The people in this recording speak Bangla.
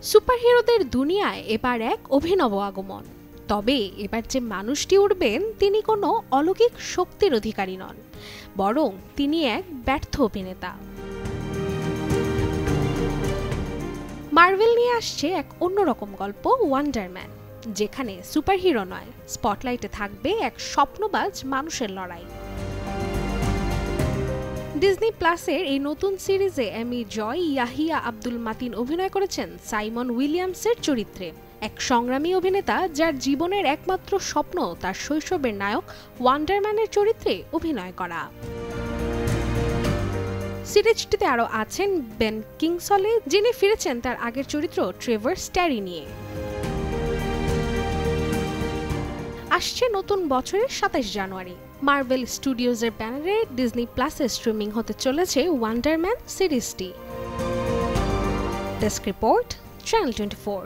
সুপারহিরোদের দুনিয়ায় এবার এক অভিনব আগমন। তবে এবার যে মানুষটি উঠবেন তিনি কোনো অলৌকিক শক্তির অধিকারী নন, বরং তিনি এক ব্যর্থ অভিনেতা। মার্ভেল নিয়ে আসছে এক অন্যরকম গল্প, ওয়ান্ডারম্যান, যেখানে সুপারহিরো নয়, স্পটলাইটে থাকবে এক স্বপ্নবাজ মানুষের লড়াই। ডিজনি প্লাসের এই নতুন সিরিজে এমি জয় ইয়াহিয়া আব্দুল মাতিন অভিনয় করেছেন সাইমন উইলিয়ামসের চরিত্রে, এক সংগ্রামী অভিনেতা যার জীবনের একমাত্র স্বপ্ন তার শৈশবের নায়ক ওয়ান্ডারম্যানের চরিত্রে অভিনয় করা। সিরিজটিতে আরও আছেন বেন কিংসলে, যিনি ফিরেছেন তার আগের চরিত্র ট্রেভার স্ট্যারি নিয়ে। আসছে নতুন বছরের ২৭ জানুয়ারি। মার্ভেল স্টুডিওজের ব্যানারে ডিজনি প্লাসে স্ট্রিমিং হতে চলেছে ওয়ান্ডারম্যান সিরিজটি। Desk report, channel 24।